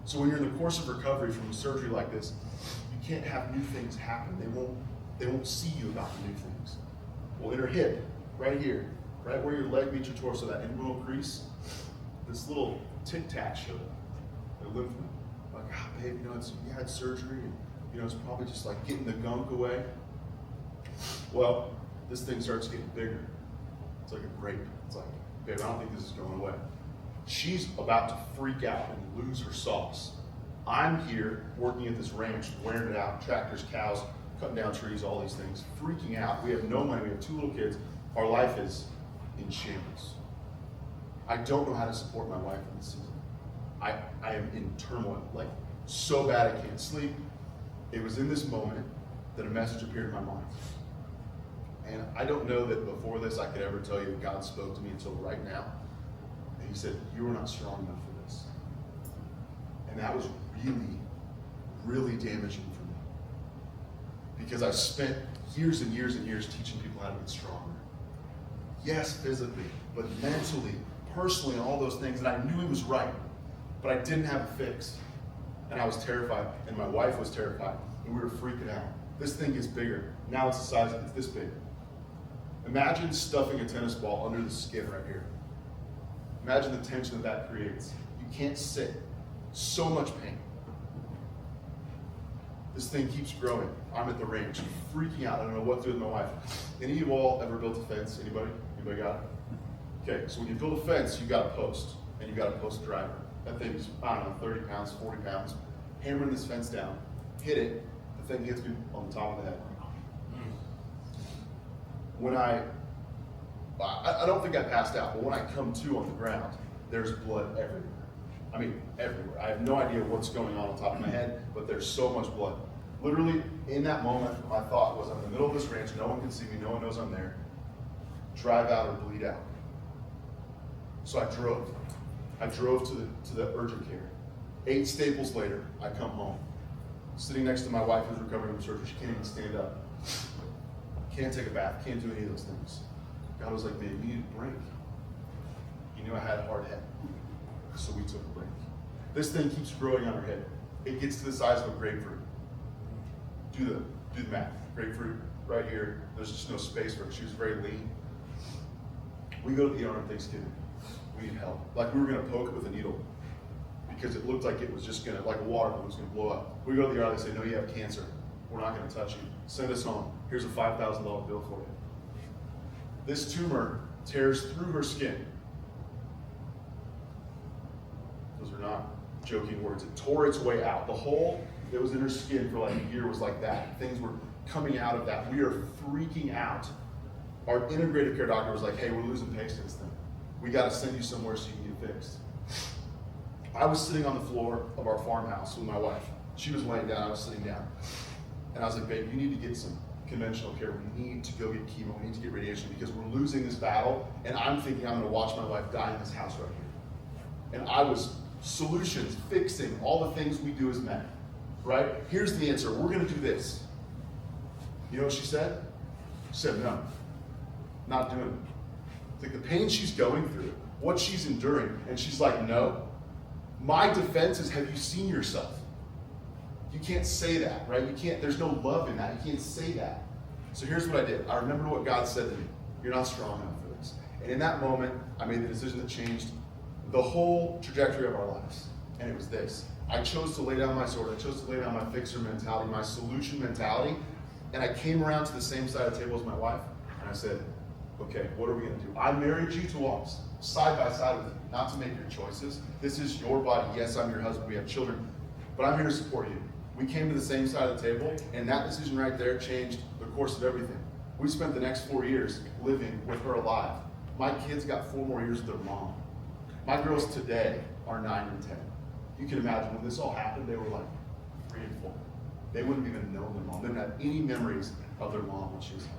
So when you're in the course of recovery from a surgery like this, you can't have new things happen. They won't see you about the new things. Well, in her hip, right here, right where your leg meets your torso, that inguinal crease, this little tic-tac showed up. A lymph node. Like, babe, you had surgery, and it's probably just like getting the gunk away. Well, this thing starts getting bigger. It's like a grape. It's like, babe, I don't think this is going away. She's about to freak out and lose her sauce. I'm here working at this ranch, wearing it out, tractors, cows, cutting down trees, all these things, freaking out. We have no money, we have 2 little kids. Our life is in shambles. I don't know how to support my wife in this season. I am in turmoil, like so bad I can't sleep. It was in this moment that a message appeared in my mind. And I don't know that before this I could ever tell you that God spoke to me until right now. And he said, you are not strong enough for this. And that was really, really damaging for me. Because I spent years and years and years teaching people how to get stronger. Yes, physically, but mentally, personally, and all those things. And I knew he was right, but I didn't have a fix. And I was terrified, and my wife was terrified, and we were freaking out. This thing gets bigger. Now it's the size, it's this big. Imagine stuffing a tennis ball under the skin right here. Imagine the tension that creates. You can't sit. So much pain. This thing keeps growing. I'm at the range, freaking out. I don't know what to do with my wife. Any of you all ever built a fence? Anybody? Anybody got it? Okay, so when you build a fence, you got a post, and you got a post driver. That thing's, 30 pounds, 40 pounds. Hammering this fence down, hit it, the thing hits me on the top of the head. When I don't think I passed out, but when I come to on the ground, there's blood everywhere. I mean, everywhere. I have no idea what's going on top of my head, but there's so much blood. Literally, in that moment, my thought was, I'm in the middle of this ranch, no one can see me, no one knows I'm there. Drive out or bleed out. So I drove. to the urgent care. 8 staples later, I come home. Sitting next to my wife who's recovering from surgery. She can't even stand up. Can't take a bath, can't do any of those things. God was like, man, you need a break. He knew I had a hard head. So we took a break. This thing keeps growing on her head. It gets to the size of a grapefruit. Do the math. Grapefruit right here. There's just no space for her. She was very lean. We go to the ER on Thanksgiving. We need help. Like we were gonna poke it with a needle because it looked like it was just gonna, like a water balloon was gonna blow up. We go to the ER, they say, no, you have cancer. We're not gonna touch you. Send us home. Here's a $5,000 bill for you. This tumor tears through her skin. Those are not joking words. It tore its way out. The hole that was in her skin for like a year was like that. Things were coming out of that. We are freaking out. Our integrative care doctor was like, hey, we're losing patients then. We got to send you somewhere so you can get fixed. I was sitting on the floor of our farmhouse with my wife. She was laying down, I was sitting down. And I was like, babe, you need to get some conventional care. We need to go get chemo, we need to get radiation because we're losing this battle. And I'm thinking I'm gonna watch my wife die in this house right here. And I was solutions, fixing, all the things we do as men, right? Here's the answer, we're gonna do this. You know what she said? She said, no, not doing it. Like the pain she's going through, what she's enduring, and she's like, no. My defense is, have you seen yourself? You can't say that, right? You can't, there's no love in that. You can't say that. So here's what I did. I remembered what God said to me. You're not strong enough for this. And in that moment, I made the decision that changed the whole trajectory of our lives. And it was this. I chose to lay down my sword. I chose to lay down my fixer mentality, my solution mentality. And I came around to the same side of the table as my wife. And I said, okay, what are we going to do? I married you to walk side by side with you, not to make your choices. This is your body. Yes, I'm your husband. We have children. But I'm here to support you. We came to the same side of the table, and that decision right there changed the course of everything. We spent the next 4 years living with her alive. My kids got 4 more years with their mom. My girls today are 9 and 10. You can imagine when this all happened, they were like 3 and 4. They wouldn't even know their mom. They didn't have any memories of their mom when she was alive.